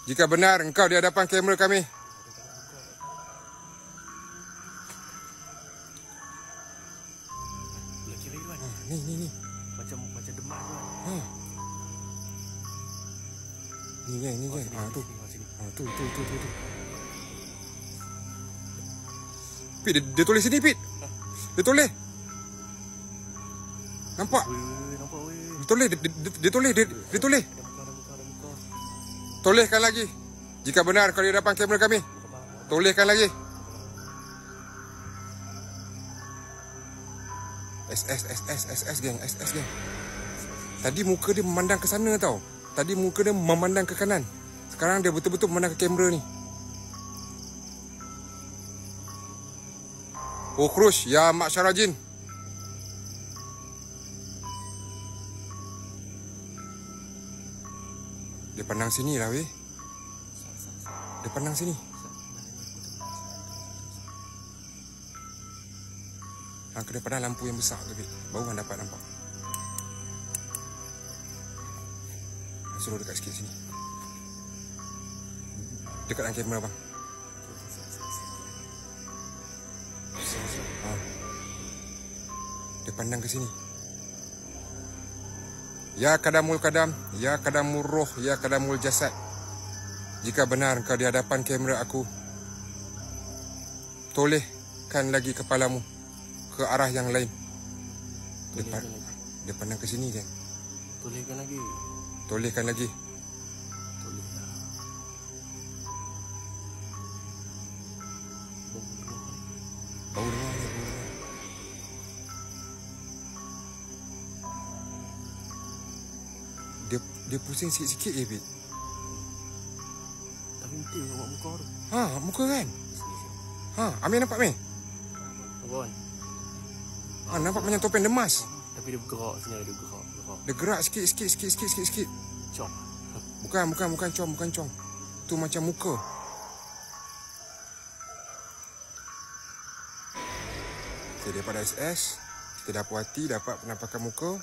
Jika benar engkau di hadapan kamera kami. Ni. Macam demam Ha. Ni geng. Tu. Tu. Pit, dia tulis sini, Pit. Dia tulis. Nampak? Nampak weh. Dia tulis. Tuliskan lagi. Jika benar kau di hadapan kamera kami. Tuliskan lagi. SS geng. Tadi muka dia memandang ke sana tau. Tadi muka dia memandang ke kanan. Sekarang dia betul-betul memandang ke kamera ni. Ukhruj ya ma'syara jin. Dia pandang sini lah weh. Dia pandang sini. Hang kena pandang lampu yang besar tu, baru hang dapat nampak. Suruh dekat sikit sini. Dekat dalam kamera bang. Dia pandang ke sini. Ya kadamul kadam, ya kadamul roh, ya kadamul jasad. Jika benar kau di hadapan kamera aku, tolehkan lagi kepalamu ke arah yang lain. Dia pandang ke sini kan. Tolehkan lagi. Tolehlah. Bau dengar ni. Dia pusing sikit-sikit je, Pit. Tapi penting nampak muka tu. Ha, muka kan? Ha, Amir nampak Amir? Abang. Ha, nampak macam topeng demas. Tapi dia bergerak sini, dia gerak. Dia gerak sikit. Cong. Bukan cong. Tu macam muka. Okay, daripada SS, kita dah puas hati dapat penampakan muka.